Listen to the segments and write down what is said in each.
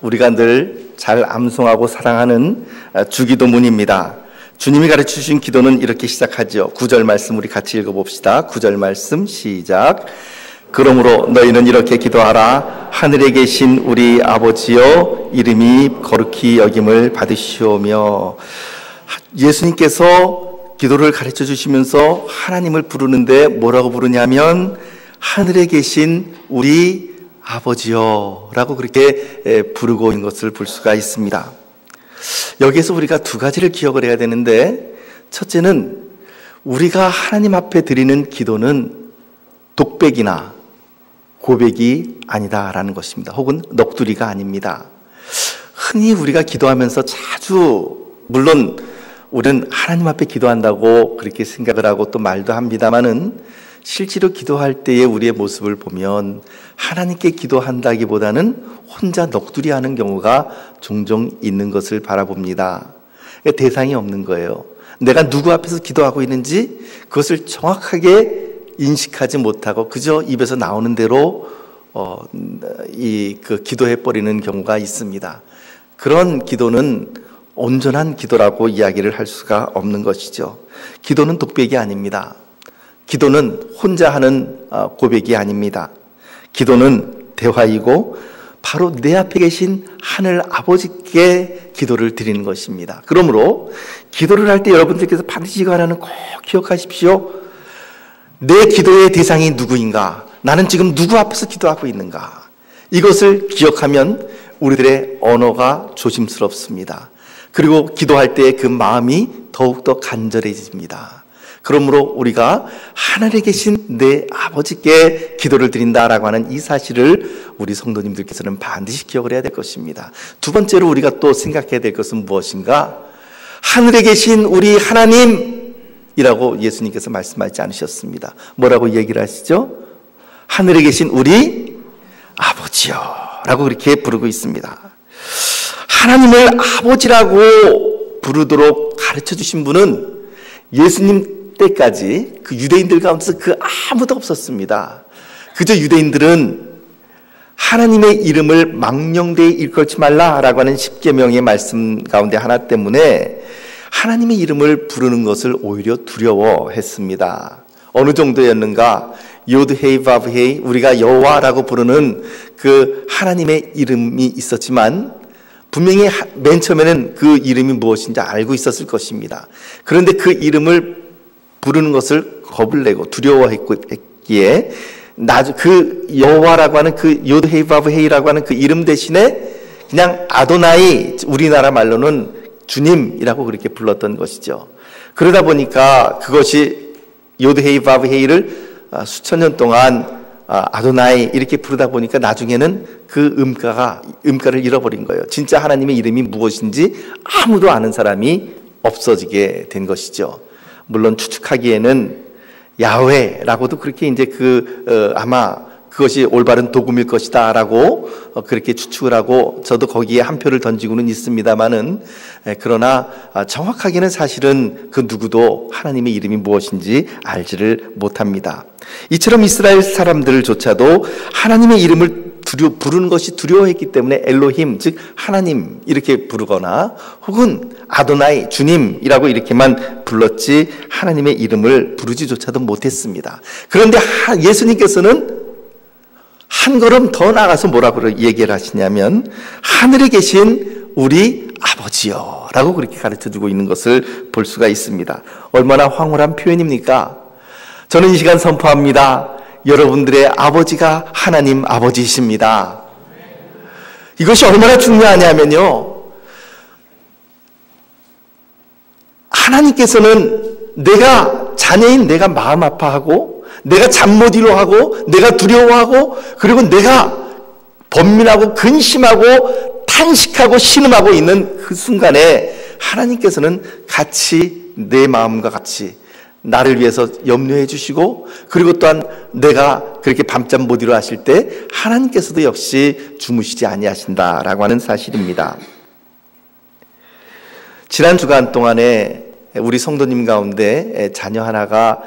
우리가 늘 잘 암송하고 사랑하는 주기도문입니다. 주님이 가르쳐 주신 기도는 이렇게 시작하죠. 9절 말씀 우리 같이 읽어봅시다. 9절 말씀 시작. 그러므로 너희는 이렇게 기도하라. 하늘에 계신 우리 아버지여, 이름이 거룩히 여김을 받으시오며. 예수님께서 기도를 가르쳐 주시면서 하나님을 부르는데 뭐라고 부르냐면 하늘에 계신 우리 아버지여 라고 그렇게 부르고 있는 것을 볼 수가 있습니다. 여기에서 우리가 두 가지를 기억을 해야 되는데, 첫째는 우리가 하나님 앞에 드리는 기도는 독백이나 고백이 아니다라는 것입니다. 혹은 넋두리가 아닙니다. 흔히 우리가 기도하면서 자주, 물론 우리는 하나님 앞에 기도한다고 그렇게 생각을 하고 또 말도 합니다만은, 실제로 기도할 때의 우리의 모습을 보면 하나님께 기도한다기보다는 혼자 넋두리하는 경우가 종종 있는 것을 바라봅니다. 대상이 없는 거예요. 내가 누구 앞에서 기도하고 있는지 그것을 정확하게 인식하지 못하고 그저 입에서 나오는 대로 기도해버리는 경우가 있습니다. 그런 기도는 온전한 기도라고 이야기를 할 수가 없는 것이죠. 기도는 독백이 아닙니다. 기도는 혼자 하는 고백이 아닙니다. 기도는 대화이고 바로 내 앞에 계신 하늘 아버지께 기도를 드리는 것입니다. 그러므로 기도를 할 때 여러분들께서 반드시 이거 하나는 꼭 기억하십시오. 내 기도의 대상이 누구인가? 나는 지금 누구 앞에서 기도하고 있는가? 이것을 기억하면 우리들의 언어가 조심스럽습니다. 그리고 기도할 때 그 마음이 더욱더 간절해집니다. 그러므로 우리가 하늘에 계신 내 아버지께 기도를 드린다라고 하는 이 사실을 우리 성도님들께서는 반드시 기억을 해야 될 것입니다. 두 번째로 우리가 또 생각해야 될 것은 무엇인가? 하늘에 계신 우리 하나님이라고 예수님께서 말씀하지 않으셨습니다. 뭐라고 얘기를 하시죠? 하늘에 계신 우리 아버지요 라고 그렇게 부르고 있습니다. 하나님을 아버지라고 부르도록 가르쳐 주신 분은 예수님 때까지 그 유대인들 가운데서 그 아무도 없었습니다. 그저 유대인들은 하나님의 이름을 망령되이 일컬지 말라라고 하는 십계명의 말씀 가운데 하나 때문에 하나님의 이름을 부르는 것을 오히려 두려워했습니다. 어느 정도였는가? 요드헤이 바브헤이, 우리가 여호와라고 부르는 그 하나님의 이름이 있었지만 분명히 맨 처음에는 그 이름이 무엇인지 알고 있었을 것입니다. 그런데 그 이름을 부르는 것을 겁을 내고 두려워했기에 그 여호와라고 하는 그 요드헤이 바브헤이라고 하는 그 이름 대신에 그냥 아도나이, 우리나라 말로는 주님이라고 그렇게 불렀던 것이죠. 그러다 보니까 그것이 요드헤이 바브헤이를 수천 년 동안 아도나이 이렇게 부르다 보니까 나중에는 그 음가를 잃어버린 거예요. 진짜 하나님의 이름이 무엇인지 아무도 아는 사람이 없어지게 된 것이죠. 물론 추측하기에는 야훼라고도 그렇게 이제 아마 그것이 올바른 도금일 것이다라고 그렇게 추측을 하고 저도 거기에 한 표를 던지고는 있습니다만은, 그러나 정확하게는 사실은 그 누구도 하나님의 이름이 무엇인지 알지를 못합니다. 이처럼 이스라엘 사람들조차도 하나님의 이름을 부르는 것이 두려워했기 때문에 엘로힘, 즉 하나님 이렇게 부르거나 혹은 아도나이, 주님이라고 이렇게만 불렀지 하나님의 이름을 부르지조차도 못했습니다. 그런데 예수님께서는 한 걸음 더 나가서 뭐라고 얘기를 하시냐면 하늘에 계신 우리 아버지요 라고 그렇게 가르쳐주고 있는 것을 볼 수가 있습니다. 얼마나 황홀한 표현입니까? 저는 이 시간 선포합니다. 여러분들의 아버지가 하나님 아버지이십니다. 이것이 얼마나 중요하냐면요, 하나님께서는 내가 자녀인 내가 마음 아파하고 내가 잠 못 이루하고 내가 두려워하고 그리고 내가 번민하고 근심하고 탄식하고 신음하고 있는 그 순간에 하나님께서는 같이 내 마음과 같이 나를 위해서 염려해 주시고, 그리고 또한 내가 그렇게 밤잠 못 이루 하실 때 하나님께서도 역시 주무시지 아니하신다라고 하는 사실입니다. 지난 주간 동안에 우리 성도님 가운데 자녀 하나가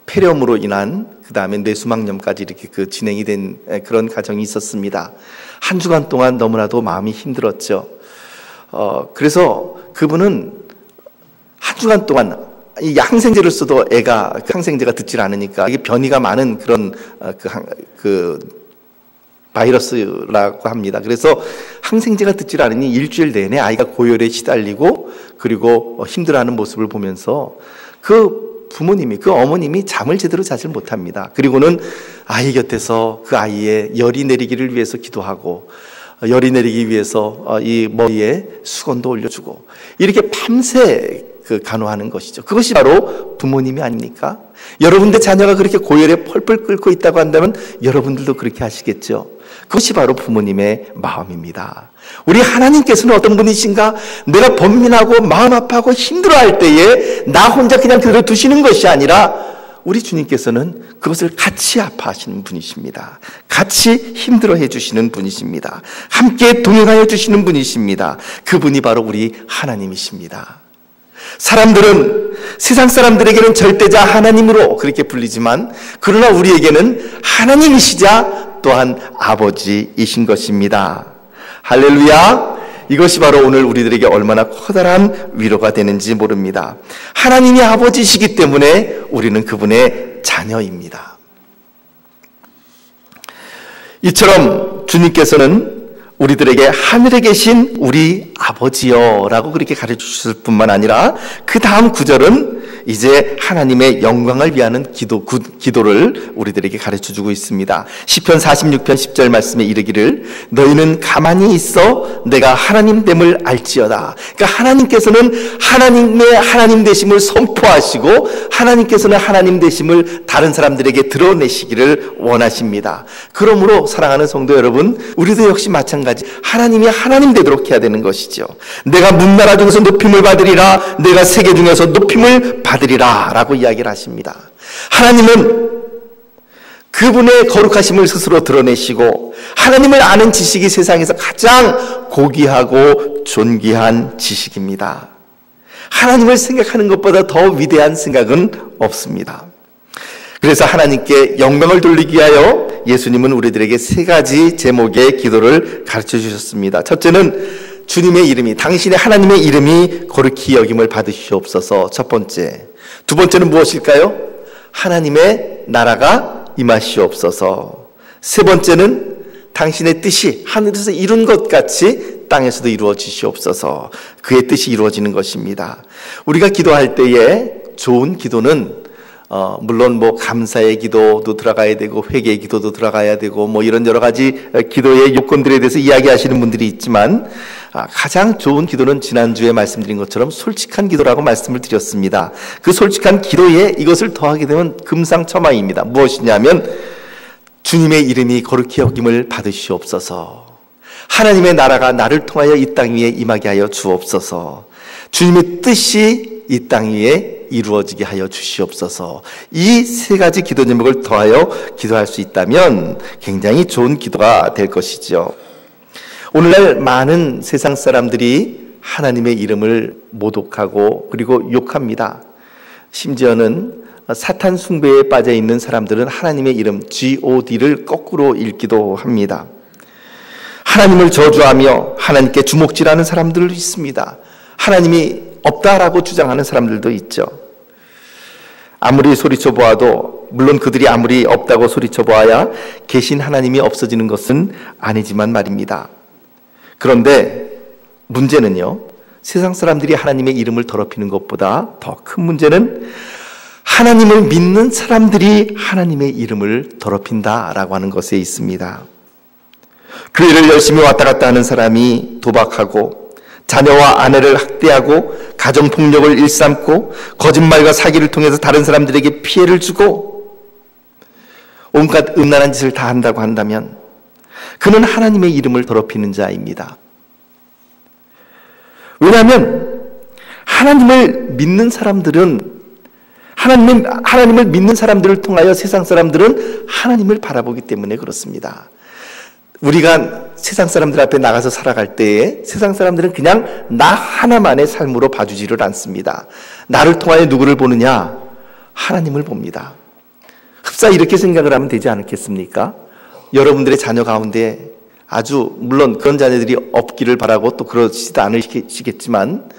폐렴으로 인한 그 다음에 뇌수막염까지 이렇게 진행이 된 그런 과정이 있었습니다. 한 주간 동안 너무나도 마음이 힘들었죠. 그래서 그분은 한 주간 동안 이 항생제를 써도 애가 그 항생제가 듣질 않으니까 이게 변이가 많은 그런 바이러스라고 합니다. 그래서 항생제가 듣질 않으니 일주일 내내 아이가 고열에 시달리고 그리고 힘들어하는 모습을 보면서 그 부모님이, 그 어머님이 잠을 제대로 자질 못합니다. 그리고는 아이 곁에서 그 아이의 열이 내리기를 위해서 기도하고 열이 내리기 위해서 이 머리에 수건도 올려주고 이렇게 밤새 간호하는 것이죠. 그것이 바로 부모님이 아닙니까? 여러분들 자녀가 그렇게 고열에 펄펄 끓고 있다고 한다면 여러분들도 그렇게 하시겠죠. 그것이 바로 부모님의 마음입니다. 우리 하나님께서는 어떤 분이신가? 내가 번민하고 마음 아파하고 힘들어할 때에 나 혼자 그냥 그대로 두시는 것이 아니라 우리 주님께서는 그것을 같이 아파하시는 분이십니다. 같이 힘들어해 주시는 분이십니다. 함께 동행하여 주시는 분이십니다. 그분이 바로 우리 하나님이십니다. 사람들은 세상 사람들에게는 절대자 하나님으로 그렇게 불리지만 그러나 우리에게는 하나님이시자 또한 아버지이신 것입니다. 할렐루야! 이것이 바로 오늘 우리들에게 얼마나 커다란 위로가 되는지 모릅니다. 하나님이 아버지이시기 때문에 우리는 그분의 자녀입니다. 이처럼 주님께서는 우리들에게 하늘에 계신 우리 아버지여 라고 그렇게 가르쳐 주실 뿐만 아니라 그 다음 구절은 이제 하나님의 영광을 위하는 기도를 우리들에게 가르쳐 주고 있습니다. 시편 46편 10절 말씀에 이르기를 너희는 가만히 있어 내가 하나님됨을 알지어다. 그러니까 하나님께서는 하나님의 하나님 되심을 선포하시고 하나님께서는 하나님 되심을 다른 사람들에게 드러내시기를 원하십니다. 그러므로 사랑하는 성도 여러분, 우리도 역시 마찬가지 하나님이 하나님 되도록 해야 되는 것이죠. 내가 문나라 중에서 높임을 받으리라, 내가 세계 중에서 높임을 받으리라 라고 이야기를 하십니다. 하나님은 그분의 거룩하심을 스스로 드러내시고 하나님을 아는 지식이 세상에서 가장 고귀하고 존귀한 지식입니다. 하나님을 생각하는 것보다 더 위대한 생각은 없습니다. 그래서 하나님께 영광을 돌리기 위하여 예수님은 우리들에게 세 가지 제목의 기도를 가르쳐 주셨습니다. 첫째는 주님의 이름이, 당신의 하나님의 이름이 거룩히 여김을 받으시옵소서. 첫 번째. 두 번째는 무엇일까요? 하나님의 나라가 임하시옵소서. 세 번째는 당신의 뜻이 하늘에서 이룬 것 같이 땅에서도 이루어지시옵소서. 그의 뜻이 이루어지는 것입니다. 우리가 기도할 때에 좋은 기도는 물론 감사의 기도도 들어가야 되고 회개의 기도도 들어가야 되고 이런 여러 가지 기도의 요건들에 대해서 이야기하시는 분들이 있지만 가장 좋은 기도는 지난주에 말씀드린 것처럼 솔직한 기도라고 말씀을 드렸습니다. 그 솔직한 기도에 이것을 더하게 되면 금상첨화입니다. 무엇이냐면 주님의 이름이 거룩히 여김을 받으시옵소서. 하나님의 나라가 나를 통하여 이 땅 위에 임하게 하여 주옵소서. 주님의 뜻이 이 땅 위에 이루어지게 하여 주시옵소서. 이 세 가지 기도 제목을 더하여 기도할 수 있다면 굉장히 좋은 기도가 될 것이죠. 오늘날 많은 세상 사람들이 하나님의 이름을 모독하고 그리고 욕합니다. 심지어는 사탄 숭배에 빠져 있는 사람들은 하나님의 이름 God를 거꾸로 읽기도 합니다. 하나님을 저주하며 하나님께 주먹질하는 사람들도 있습니다. 하나님이 없다라고 주장하는 사람들도 있죠. 아무리 소리쳐 보아도, 물론 그들이 아무리 없다고 소리쳐 보아야 계신 하나님이 없어지는 것은 아니지만 말입니다. 그런데 문제는요, 세상 사람들이 하나님의 이름을 더럽히는 것보다 더 큰 문제는 하나님을 믿는 사람들이 하나님의 이름을 더럽힌다라고 하는 것에 있습니다. 교회를 열심히 왔다 갔다 하는 사람이 도박하고 자녀와 아내를 학대하고 가정폭력을 일삼고 거짓말과 사기를 통해서 다른 사람들에게 피해를 주고 온갖 음란한 짓을 다 한다고 한다면 그는 하나님의 이름을 더럽히는 자입니다. 왜냐하면 하나님을 믿는 사람들은 하나님을 믿는 사람들을 통하여 세상 사람들은 하나님을 바라보기 때문에 그렇습니다. 우리가 세상 사람들 앞에 나가서 살아갈 때에 세상 사람들은 그냥 나 하나만의 삶으로 봐주지를 않습니다. 나를 통하여 누구를 보느냐? 하나님을 봅니다. 흡사 이렇게 생각을 하면 되지 않겠습니까? 여러분들의 자녀 가운데 아주 물론 그런 자녀들이 없기를 바라고 또 그러시지도 않으시겠지만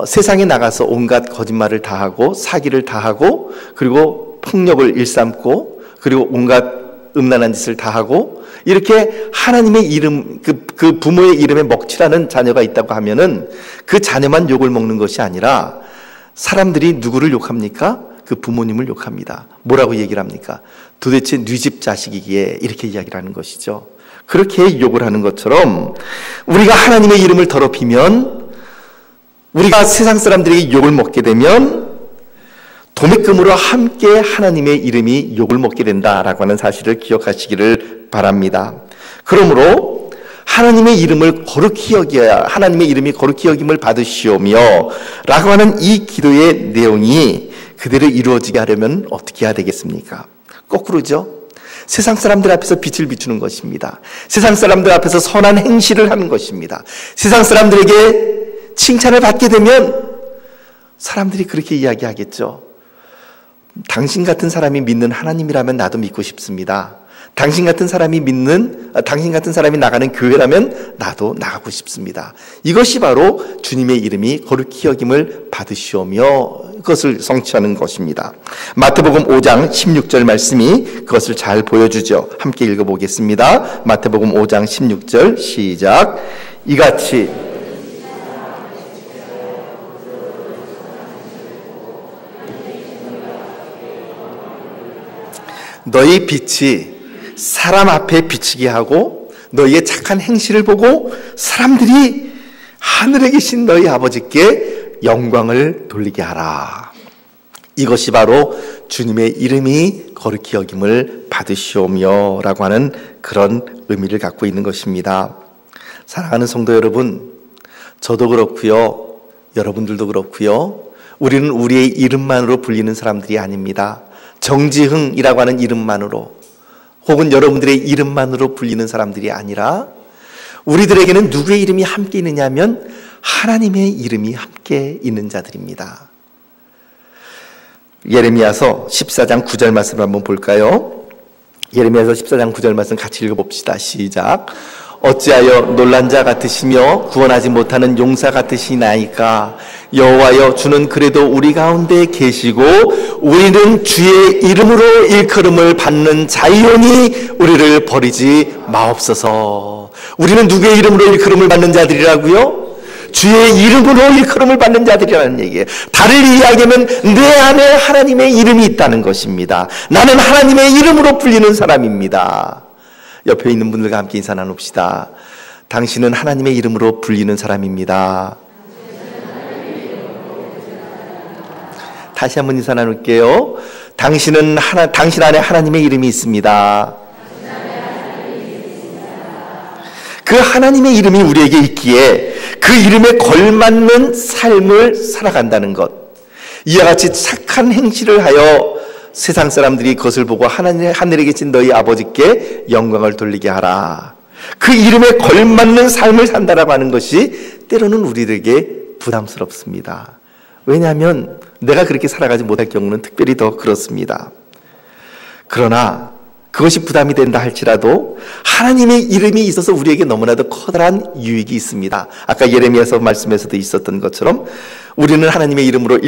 세상에 나가서 온갖 거짓말을 다 하고 사기를 다 하고 그리고 폭력을 일삼고 그리고 온갖 음란한 짓을 다 하고 이렇게 하나님의 이름 그 부모의 이름에 먹칠하는 자녀가 있다고 하면은 그 자녀만 욕을 먹는 것이 아니라 사람들이 누구를 욕합니까? 그 부모님을 욕합니다. 뭐라고 얘기를 합니까? 도대체 네 집 자식이기에 이렇게 이야기를 하는 것이죠. 그렇게 욕을 하는 것처럼 우리가 하나님의 이름을 더럽히면 우리가 세상 사람들에게 욕을 먹게 되면 도매금으로 함께 하나님의 이름이 욕을 먹게 된다라고 하는 사실을 기억하시기를 바랍니다. 그러므로 하나님의 이름을 거룩히 여겨야 하나님의 이름이 거룩히 여김을 받으시오며 라고 하는 이 기도의 내용이 그대로 이루어지게 하려면 어떻게 해야 되겠습니까? 거꾸로죠. 세상 사람들 앞에서 빛을 비추는 것입니다. 세상 사람들 앞에서 선한 행실을 하는 것입니다. 세상 사람들에게 칭찬을 받게 되면 사람들이 그렇게 이야기하겠죠. 당신 같은 사람이 믿는 하나님이라면 나도 믿고 싶습니다. 당신 같은 사람이 나가는 교회라면 나도 나가고 싶습니다. 이것이 바로 주님의 이름이 거룩히 여김을 받으시오며 그것을 성취하는 것입니다. 마태복음 5장 16절 말씀이 그것을 잘 보여주죠. 함께 읽어보겠습니다. 마태복음 5장 16절 시작. 이같이 너희 빛이 사람 앞에 비치게 하고 너희의 착한 행실을 보고 사람들이 하늘에 계신 너희 아버지께 영광을 돌리게 하라. 이것이 바로 주님의 이름이 거룩히 여김을 받으시오며 라고 하는 그런 의미를 갖고 있는 것입니다. 사랑하는 성도 여러분, 저도 그렇고요, 여러분들도 그렇고요, 우리는 우리의 이름만으로 불리는 사람들이 아닙니다. 정지흥이라고 하는 이름만으로 혹은 여러분들의 이름만으로 불리는 사람들이 아니라 우리들에게는 누구의 이름이 함께 있느냐 하면 하나님의 이름이 함께 있는 자들입니다. 예레미야서 14장 9절 말씀을 한번 볼까요? 예레미야서 14장 9절 말씀 같이 읽어봅시다. 시작. 어찌하여 놀란 자 같으시며 구원하지 못하는 용사 같으시나이까? 여호와여, 주는 그래도 우리 가운데 계시고 우리는 주의 이름으로 일컬음을 받는 자이오니 우리를 버리지 마옵소서. 우리는 누구의 이름으로 일컬음을 받는 자들이라고요? 주의 이름으로 일컬음을 받는 자들이라는 얘기예요. 다를 이야기하면 내 안에 하나님의 이름이 있다는 것입니다. 나는 하나님의 이름으로 불리는 사람입니다. 옆에 있는 분들과 함께 인사 나눕시다. 당신은 하나님의 이름으로 불리는 사람입니다. 다시 한번 인사 나눌게요. 당신 안에 하나님의 이름이 있습니다. 그 하나님의 이름이 우리에게 있기에 그 이름에 걸맞는 삶을 살아간다는 것, 이와 같이 착한 행실을 하여 세상 사람들이 그것을 보고 하늘에 계신 너희 아버지께 영광을 돌리게 하라. 그 이름에 걸맞는 삶을 산다라고 하는 것이 때로는 우리들에게 부담스럽습니다. 왜냐하면 내가 그렇게 살아가지 못할 경우는 특별히 더 그렇습니다. 그러나 그것이 부담이 된다 할지라도 하나님의 이름이 있어서 우리에게 너무나도 커다란 유익이 있습니다. 아까 예레미야서 말씀에서도 있었던 것처럼 우리는 하나님의 이름으로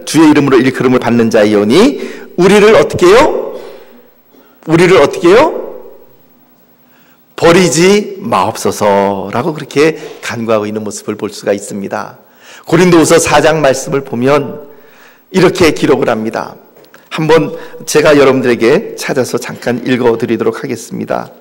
주의 이름으로 일컬음을 받는 자이오니 우리를 어떻게 해요? 버리지 마옵소서라고 그렇게 간구하고 있는 모습을 볼 수가 있습니다. 고린도후서 4장 말씀을 보면 이렇게 기록을 합니다. 한번 제가 여러분들에게 찾아서 잠깐 읽어드리도록 하겠습니다.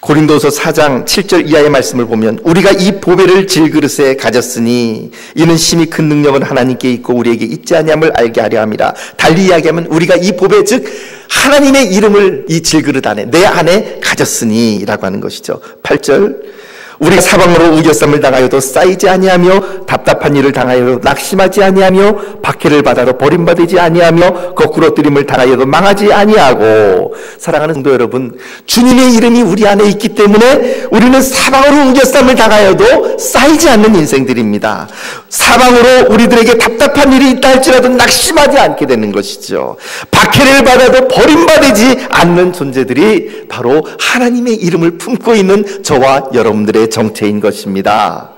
고린도서 4장 7절 이하의 말씀을 보면 우리가 이 보배를 질그릇에 가졌으니 이는 심히 큰 능력은 하나님께 있고 우리에게 있지 아니함을 알게 하려 함이라. 달리 이야기하면 우리가 이 보배 즉 하나님의 이름을 이 질그릇 안에 내 안에 가졌으니 라고 하는 것이죠. 8절 우리가 사방으로 우겨쌈을 당하여도 쌓이지 아니하며 답답한 일을 당하여도 낙심하지 아니하며 박해를 받아도 버림받지 아니하며 거꾸로 뜨림을 당하여도 망하지 아니하고. 사랑하는 성도 여러분, 주님의 이름이 우리 안에 있기 때문에 우리는 사방으로 우겨쌈을 당하여도 쌓이지 않는 인생들입니다. 사방으로 우리들에게 답답한 일이 있다 할지라도 낙심하지 않게 되는 것이죠. 박해를 받아도 버림받지 않는 존재들이 바로 하나님의 이름을 품고 있는 저와 여러분들의 정체인 것입니다.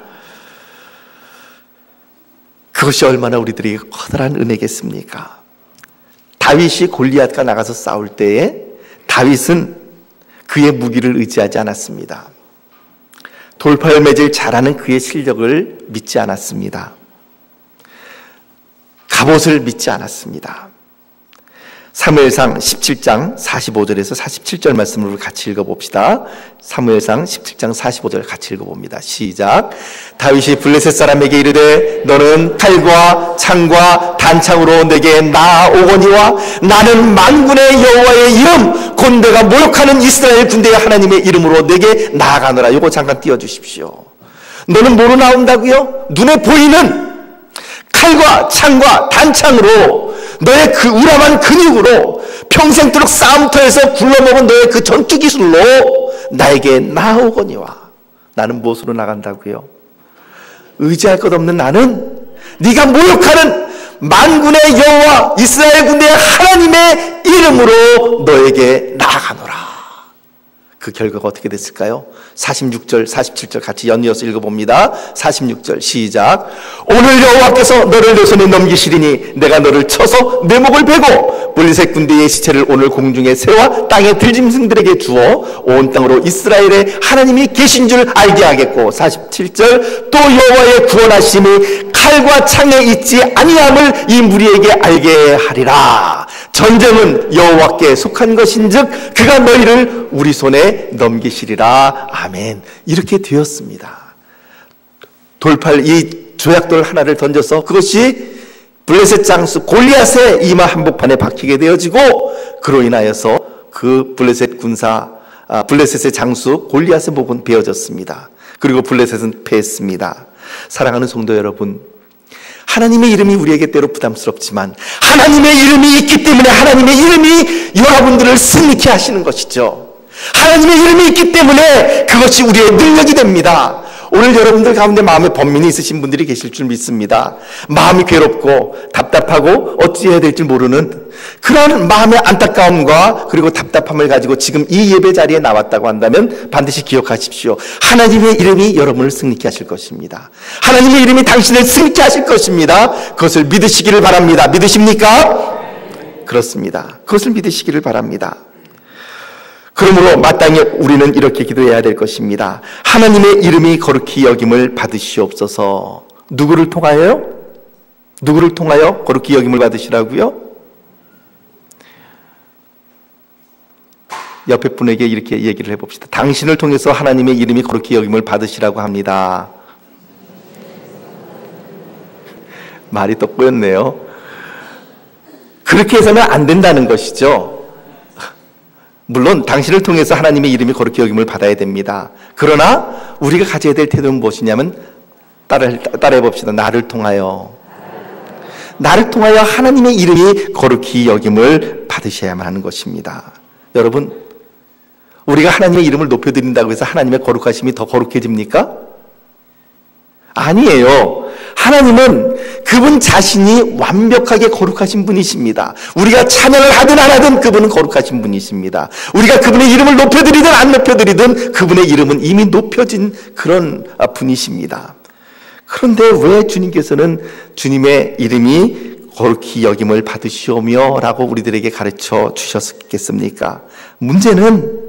그것이 얼마나 우리들에게 커다란 은혜겠습니까? 다윗이 골리앗과 나가서 싸울 때에 다윗은 그의 무기를 의지하지 않았습니다. 돌팔매질 잘하는 그의 실력을 믿지 않았습니다. 갑옷을 믿지 않았습니다. 사무엘상 17장 45절에서 47절 말씀을 같이 읽어봅시다. 사무엘상 17장 45절 같이 읽어봅니다. 시작. 다윗이 블레셋 사람에게 이르되 너는 칼과 창과 단창으로 내게 나아오거니와 나는 만군의 여호와의 이름 곧 내가 모욕하는 이스라엘 군대의 하나님의 이름으로 내게 나아가노라. 이거 잠깐 띄워주십시오. 너는 뭐로 나온다고요? 눈에 보이는 칼과 창과 단창으로 너의 그 우람한 근육으로 평생도록 싸움터에서 굴러먹은 너의 그 전투 기술로 나에게 나아오거니와. 나는 무엇으로 나간다고요? 의지할 것 없는 나는 네가 모욕하는 만군의 여호와 이스라엘 군대의 하나님의 이름으로 너에게 나아가노라. 그 결과가 어떻게 됐을까요? 46절, 47절 같이 연이어서 읽어봅니다. 46절 시작. 오늘 여호와께서 너를 내 손에 넘기시리니 내가 너를 쳐서 내 목을 베고 블레셋 군대의 시체를 오늘 공중에 새와 땅의 들짐승들에게 주어 온 땅으로 이스라엘의 하나님이 계신 줄 알게 하겠고. 47절 또 여호와의 구원하심이 칼과 창에 있지 아니함을 이 무리에게 알게 하리라. 전쟁은 여호와께 속한 것인즉 그가 너희를 우리 손에 넘기시리라. 아멘. 이렇게 되었습니다. 이 조약돌 하나를 던져서 그것이 블레셋 장수 골리앗의 이마 한복판에 박히게 되어지고 그로 인하여서 그 블레셋의 장수 골리앗의 목은 베어졌습니다. 그리고 블레셋은 패했습니다. 사랑하는 성도 여러분, 하나님의 이름이 우리에게 때로 부담스럽지만 하나님의 이름이 있기 때문에 하나님의 이름이 여러분들을 승리케 하시는 것이죠. 하나님의 이름이 있기 때문에 그것이 우리의 능력이 됩니다. 오늘 여러분들 가운데 마음에 번민이 있으신 분들이 계실 줄 믿습니다. 마음이 괴롭고 답답하고 어찌해야 될지 모르는 그런 마음의 안타까움과 그리고 답답함을 가지고 지금 이 예배 자리에 나왔다고 한다면 반드시 기억하십시오. 하나님의 이름이 여러분을 승리케 하실 것입니다. 하나님의 이름이 당신을 승리케 하실 것입니다. 그것을 믿으시기를 바랍니다. 믿으십니까? 그렇습니다. 그것을 믿으시기를 바랍니다. 그러므로 마땅히 우리는 이렇게 기도해야 될 것입니다. 하나님의 이름이 거룩히 여김을 받으시옵소서. 누구를 통하여요? 누구를 통하여 거룩히 여김을 받으시라고요? 옆에 분에게 이렇게 얘기를 해봅시다. 당신을 통해서 하나님의 이름이 거룩히 여김을 받으시라고 합니다. 말이 또 꼬였네요. 그렇게 해서는 안 된다는 것이죠. 물론 당신을 통해서 하나님의 이름이 거룩히 여김을 받아야 됩니다. 그러나 우리가 가져야 될 태도는 무엇이냐면 따라해 봅시다. 나를 통하여 하나님의 이름이 거룩히 여김을 받으셔야만 하는 것입니다. 여러분, 우리가 하나님의 이름을 높여드린다고 해서 하나님의 거룩하심이 더 거룩해집니까? 아니에요. 하나님은 그분 자신이 완벽하게 거룩하신 분이십니다. 우리가 찬양을 하든 안 하든 그분은 거룩하신 분이십니다. 우리가 그분의 이름을 높여드리든 안 높여드리든 그분의 이름은 이미 높여진 그런 분이십니다. 그런데 왜 주님께서는 주님의 이름이 거룩히 여김을 받으시오며 라고 우리들에게 가르쳐 주셨겠습니까? 문제는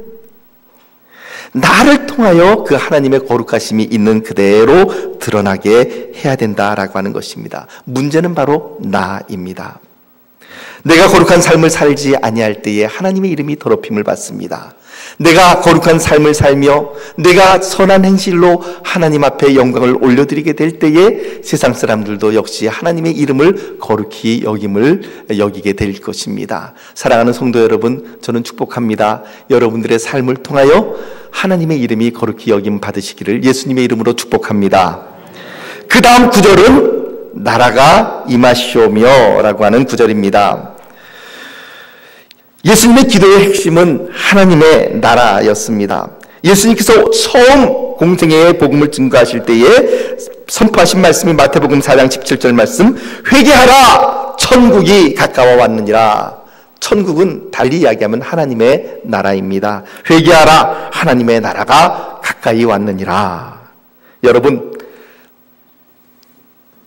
나를 통하여 그 하나님의 거룩하심이 있는 그대로 드러나게 해야 된다라고 하는 것입니다. 문제는 바로 나입니다. 내가 거룩한 삶을 살지 아니할 때에 하나님의 이름이 더럽힘을 받습니다. 내가 거룩한 삶을 살며 내가 선한 행실로 하나님 앞에 영광을 올려드리게 될 때에 세상 사람들도 역시 하나님의 이름을 거룩히 여기게 될 것입니다. 사랑하는 성도 여러분, 저는 축복합니다. 여러분들의 삶을 통하여 하나님의 이름이 거룩히 여김 받으시기를 예수님의 이름으로 축복합니다. 그 다음 구절은 나라가 임하시오며 라고 하는 구절입니다. 예수님의 기도의 핵심은 하나님의 나라였습니다. 예수님께서 처음 공생애의 복음을 증거하실 때에 선포하신 말씀이 마태복음 4장 17절 말씀, 회개하라 천국이 가까워 왔느니라. 천국은 달리 이야기하면 하나님의 나라입니다. 회개하라 하나님의 나라가 가까이 왔느니라. 여러분,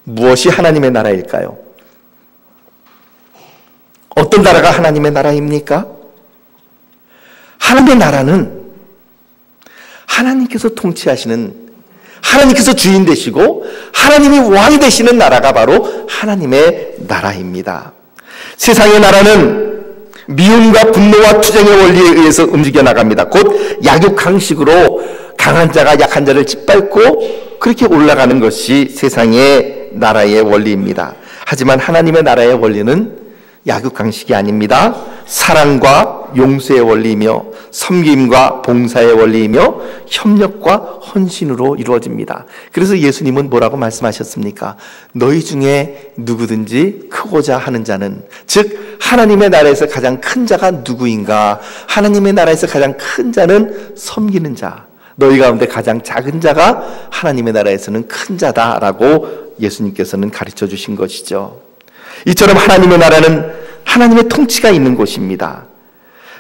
무엇이 하나님의 나라일까요? 어떤 나라가 하나님의 나라입니까? 하나님의 나라는 하나님께서 통치하시는, 하나님께서 주인 되시고 하나님이 왕이 되시는 나라가 바로 하나님의 나라입니다. 세상의 나라는 미움과 분노와 투쟁의 원리에 의해서 움직여 나갑니다. 곧 약육강식으로 강한 자가 약한 자를 짓밟고 그렇게 올라가는 것이 세상의 나라의 원리입니다. 하지만 하나님의 나라의 원리는 약육강식이 아닙니다. 사랑과 용서의 원리이며 섬김과 봉사의 원리이며 협력과 헌신으로 이루어집니다. 그래서 예수님은 뭐라고 말씀하셨습니까? 너희 중에 누구든지 크고자 하는 자는, 즉 하나님의 나라에서 가장 큰 자가 누구인가? 하나님의 나라에서 가장 큰 자는 섬기는 자, 너희 가운데 가장 작은 자가 하나님의 나라에서는 큰 자다라고 예수님께서는 가르쳐 주신 것이죠. 이처럼 하나님의 나라는 하나님의 통치가 있는 곳입니다.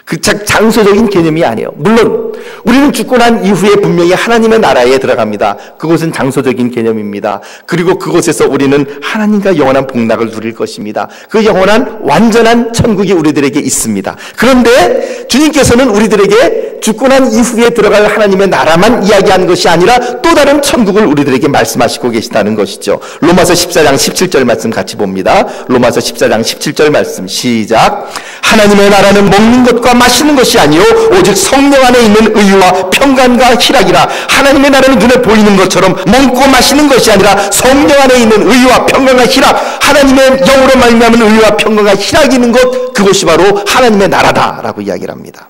그 장소적인 개념이 아니에요. 물론 우리는 죽고 난 이후에 분명히 하나님의 나라에 들어갑니다. 그곳은 장소적인 개념입니다. 그리고 그곳에서 우리는 하나님과 영원한 복락을 누릴 것입니다. 그 영원한 완전한 천국이 우리들에게 있습니다. 그런데 주님께서는 우리들에게 죽고 난 이후에 들어갈 하나님의 나라만 이야기한 것이 아니라 또 다른 천국을 우리들에게 말씀하시고 계시다는 것이죠. 로마서 14장 17절 말씀 같이 봅니다. 로마서 14장 17절 말씀 시작. 하나님의 나라는 먹는 것과 마시는 것이 아니요 오직 성령 안에 있는 의와 평강과 희락이라. 하나님의 나라는 눈에 보이는 것처럼 먹고 마시는 것이 아니라 성령 안에 있는 의와 평강과 희락, 하나님의 영으로 말미암은 의와 평강과 희락이 있는 것, 그것이 바로 하나님의 나라다라고 이야기를 합니다.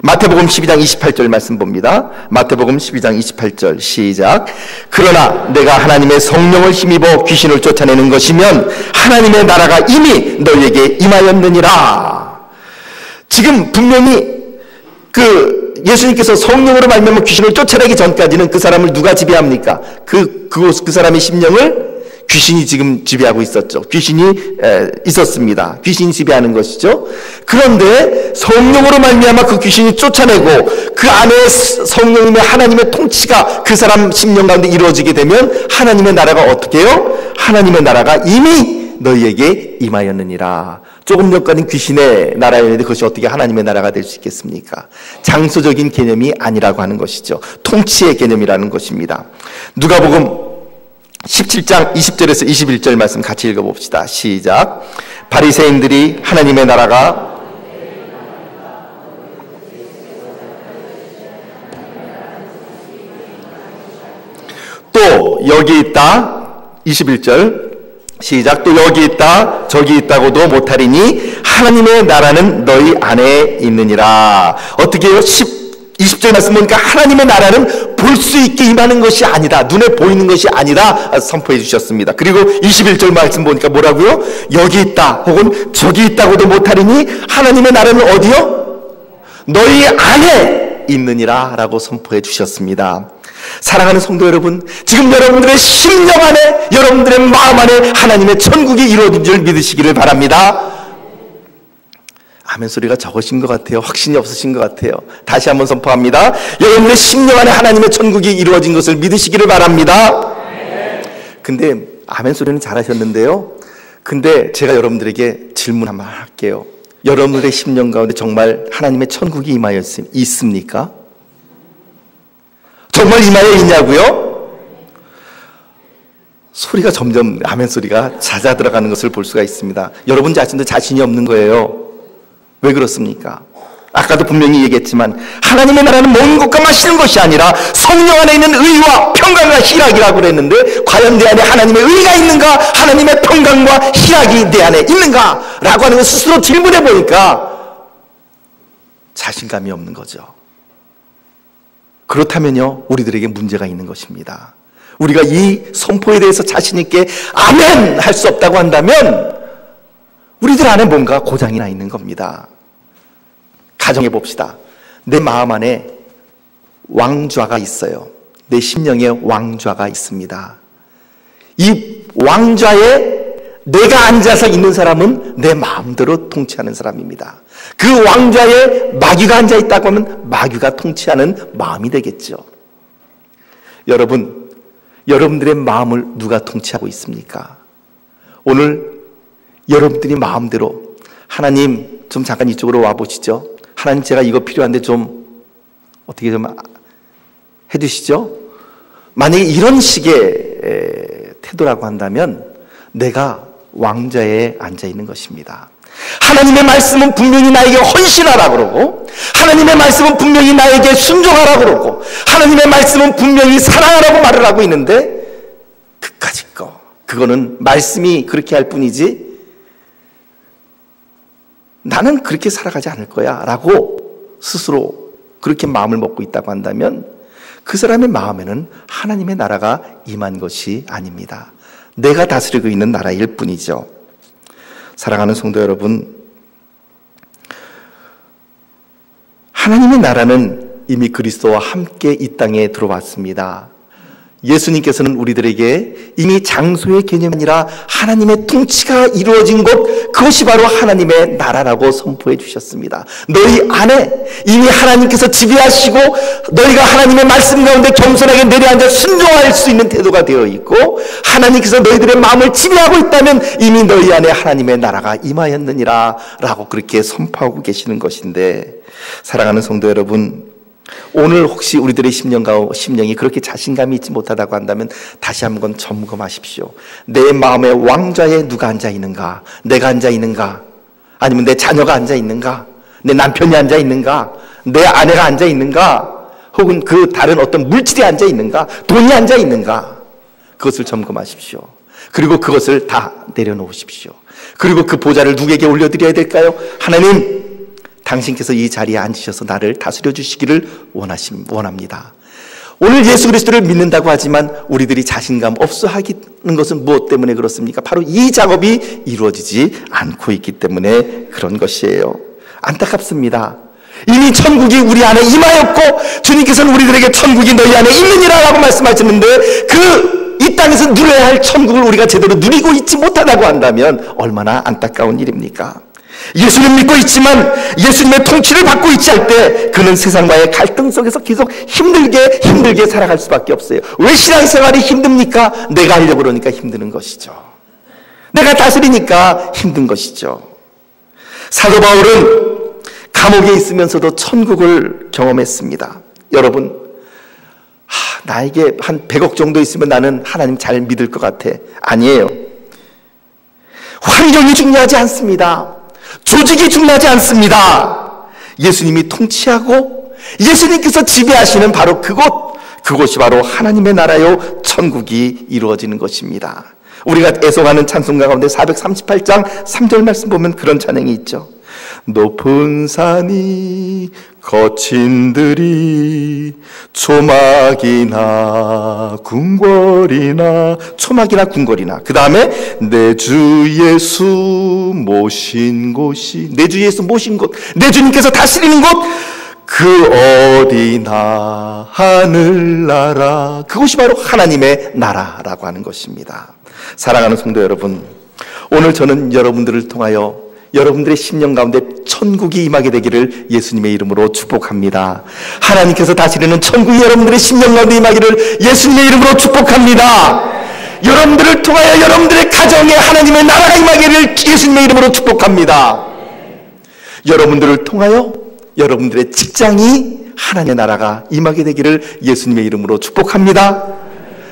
마태복음 12장 28절 말씀 봅니다. 마태복음 12장 28절 시작. 그러나 내가 하나님의 성령을 힘입어 귀신을 쫓아내는 것이면 하나님의 나라가 이미 너희에게 임하였느니라. 지금 분명히 예수님께서 성령으로 말미암아 귀신을 쫓아내기 전까지는 그 사람을 누가 지배합니까? 그 사람의 심령을 귀신이 지금 지배하고 있었죠. 귀신이 있었습니다. 귀신이 지배하는 것이죠. 그런데 성령으로 말미암아 그 귀신이 쫓아내고 그 안에 성령님의 하나님의 통치가 그 사람 심령 가운데 이루어지게 되면 하나님의 나라가 어떻게 해요? 하나님의 나라가 이미 너희에게 임하였느니라. 조금 전까지는 귀신의 나라였는데 그것이 어떻게 하나님의 나라가 될 수 있겠습니까? 장소적인 개념이 아니라고 하는 것이죠. 통치의 개념이라는 것입니다. 누가복음 17장 20절에서 21절 말씀 같이 읽어봅시다. 시작. 바리새인들이 하나님의 나라가 또 여기 있다. 21절 시작. 또 여기 있다 저기 있다고도 못하리니 하나님의 나라는 너희 안에 있느니라. 어떻게 해요? 20절 말씀 보니까 하나님의 나라는 볼 수 있게 임하는 것이 아니다, 눈에 보이는 것이 아니다 선포해 주셨습니다. 그리고 21절 말씀 보니까 뭐라고요? 여기 있다 혹은 저기 있다고도 못하리니 하나님의 나라는 어디요? 너희 안에 있느니라 라고 선포해 주셨습니다. 사랑하는 성도 여러분, 지금 여러분들의 심령 안에, 여러분들의 마음 안에 하나님의 천국이 이루어진 줄 믿으시기를 바랍니다. 아멘 소리가 적으신 것 같아요. 확신이 없으신 것 같아요. 다시 한번 선포합니다. 여러분의 심령 안에 하나님의 천국이 이루어진 것을 믿으시기를 바랍니다. 근데 아멘 소리는 잘하셨는데요. 근데 제가 여러분들에게 질문 한번 할게요. 여러분들의 심령 가운데 정말 하나님의 천국이 임하여 있습니까? 정말 임하여 있냐고요? 소리가 점점 아멘 소리가 잦아 들어가는 것을 볼 수가 있습니다. 여러분 자신도 자신이 없는 거예요. 왜 그렇습니까? 아까도 분명히 얘기했지만 하나님의 나라는 먹는 것과 마시는 것이 아니라 성령 안에 있는 의와 평강과 희락이라고 그랬는데 과연 내 안에 하나님의 의가 있는가? 하나님의 평강과 희락이 내 안에 있는가? 라고 하는 걸 스스로 질문해 보니까 자신감이 없는 거죠. 그렇다면요, 우리들에게 문제가 있는 것입니다. 우리가 이 선포에 대해서 자신 있게 아멘 할 수 없다고 한다면 우리들 안에 뭔가 고장이 나 있는 겁니다. 가정해 봅시다. 내 마음 안에 왕좌가 있어요. 내 심령에 왕좌가 있습니다. 이 왕좌에 내가 앉아서 있는 사람은 내 마음대로 통치하는 사람입니다. 그 왕좌에 마귀가 앉아 있다고 하면 마귀가 통치하는 마음이 되겠죠. 여러분, 여러분들의 마음을 누가 통치하고 있습니까? 오늘 여러분들이 마음대로 하나님 좀 잠깐 이쪽으로 와 보시죠. 하나님 제가 이거 필요한데 좀 어떻게 좀 해주시죠. 만약에 이런 식의 태도라고 한다면 내가 왕좌에 앉아 있는 것입니다. 하나님의 말씀은 분명히 나에게 헌신하라 그러고, 하나님의 말씀은 분명히 나에게 순종하라 그러고, 하나님의 말씀은 분명히 사랑하라고 말을 하고 있는데 그까짓 거, 그거는 말씀이 그렇게 할 뿐이지 나는 그렇게 살아가지 않을 거야 라고 스스로 그렇게 마음을 먹고 있다고 한다면 그 사람의 마음에는 하나님의 나라가 임한 것이 아닙니다. 내가 다스리고 있는 나라일 뿐이죠. 사랑하는 성도 여러분, 하나님의 나라는 이미 그리스도와 함께 이 땅에 들어왔습니다. 예수님께서는 우리들에게 이미 장소의 개념이 아니라 하나님의 통치가 이루어진 곳, 그것이 바로 하나님의 나라라고 선포해 주셨습니다. 너희 안에 이미 하나님께서 지배하시고 너희가 하나님의 말씀 가운데 겸손하게 내려앉아 순종할 수 있는 태도가 되어 있고, 하나님께서 너희들의 마음을 지배하고 있다면 이미 너희 안에 하나님의 나라가 임하였느니라 라고 그렇게 선포하고 계시는 것인데, 사랑하는 성도 여러분, 오늘 혹시 우리들의 심령이 그렇게 자신감이 있지 못하다고 한다면 다시 한번 점검하십시오. 내 마음의 왕좌에 누가 앉아 있는가? 내가 앉아 있는가? 아니면 내 자녀가 앉아 있는가? 내 남편이 앉아 있는가? 내 아내가 앉아 있는가? 혹은 그 다른 어떤 물질이 앉아 있는가? 돈이 앉아 있는가? 그것을 점검하십시오. 그리고 그것을 다 내려놓으십시오. 그리고 그 보좌를 누구에게 올려드려야 될까요? 하나님, 당신께서 이 자리에 앉으셔서 나를 다스려 주시기를 원합니다. 오늘 예수 그리스도를 믿는다고 하지만 우리들이 자신감 없어 하는 것은 무엇 때문에 그렇습니까? 바로 이 작업이 이루어지지 않고 있기 때문에 그런 것이에요. 안타깝습니다. 이미 천국이 우리 안에 임하였고 주님께서는 우리들에게 천국이 너희 안에 있느니라 라고 말씀하셨는데, 이 땅에서 누려야 할 천국을 우리가 제대로 누리고 있지 못하다고 한다면 얼마나 안타까운 일입니까? 예수님 믿고 있지만 예수님의 통치를 받고 있지 할 때 그는 세상과의 갈등 속에서 계속 힘들게 살아갈 수밖에 없어요. 왜 신앙생활이 힘듭니까? 내가 하려고 그러니까 힘드는 것이죠. 내가 다스리니까 힘든 것이죠. 사도 바울은 감옥에 있으면서도 천국을 경험했습니다. 여러분, 나에게 한 100억 정도 있으면 나는 하나님 잘 믿을 것 같아. 아니에요. 환경이 중요하지 않습니다. 조직이 중요하지 않습니다. 예수님이 통치하고 예수님께서 지배하시는 바로 그곳이 바로 하나님의 나라요 천국이 이루어지는 것입니다. 우리가 애송하는 찬송가 가운데 438장 3절 말씀 보면 그런 찬양이 있죠. 높은 산이 거친 들이 초막이나 궁궐이나 그 다음에 내 주 예수 모신 곳이, 내 주 예수 모신 곳, 내 주님께서 다스리는 곳, 그 어디나 하늘나라, 그것이 바로 하나님의 나라라고 하는 것입니다. 사랑하는 성도 여러분, 오늘 저는 여러분들을 통하여 여러분들의 심령 가운데 천국이 임하게 되기를 예수님의 이름으로 축복합니다. 하나님께서 다스리는 천국이 여러분들의 심령 가운데 임하기를 예수님의 이름으로 축복합니다. 여러분들을 통하여 여러분들의 가정에 하나님의 나라가 임하기를 예수님의 이름으로 축복합니다. 여러분들을 통하여 여러분들의 직장이 하나님의 나라가 임하게 되기를 예수님의 이름으로 축복합니다.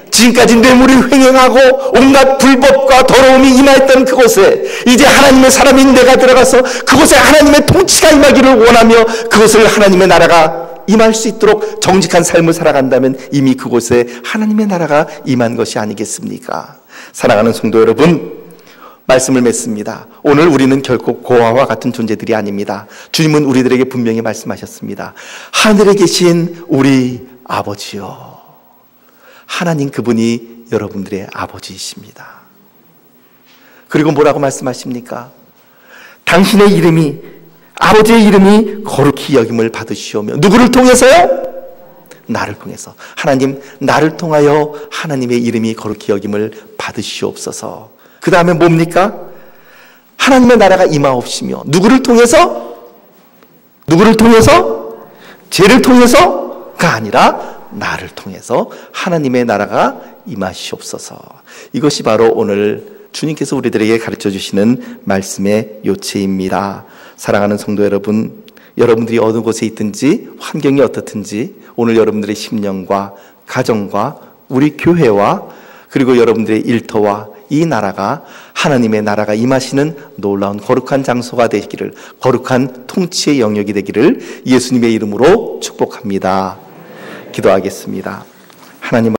지금까지 뇌물이 횡행하고 온갖 불법과 더러움이 임하였던 그곳에 이제 하나님의 사람인 내가 들어가서 그곳에 하나님의 통치가 임하기를 원하며 그곳을 하나님의 나라가 임할 수 있도록 정직한 삶을 살아간다면 이미 그곳에 하나님의 나라가 임한 것이 아니겠습니까? 사랑하는 성도 여러분, 말씀을 맺습니다. 오늘 우리는 결코 고아와 같은 존재들이 아닙니다. 주님은 우리들에게 분명히 말씀하셨습니다. 하늘에 계신 우리 아버지요. 하나님 그분이 여러분들의 아버지이십니다. 그리고 뭐라고 말씀하십니까? 당신의 이름이, 아버지의 이름이 거룩히 여김을 받으시오며, 누구를 통해서요? 나를 통해서. 하나님, 나를 통하여 하나님의 이름이 거룩히 여김을 받으시옵소서. 그 다음에 뭡니까? 하나님의 나라가 임하옵시며, 누구를 통해서? 누구를 통해서? 죄를 통해서가 아니라 나를 통해서 하나님의 나라가 임하시옵소서. 이것이 바로 오늘 주님께서 우리들에게 가르쳐 주시는 말씀의 요체입니다. 사랑하는 성도 여러분, 여러분들이 어느 곳에 있든지 환경이 어떻든지 오늘 여러분들의 심령과 가정과 우리 교회와 그리고 여러분들의 일터와 이 나라가 하나님의 나라가 임하시는 놀라운 거룩한 장소가 되기를, 거룩한 통치의 영역이 되기를 예수님의 이름으로 축복합니다. 기도하겠습니다. 하나님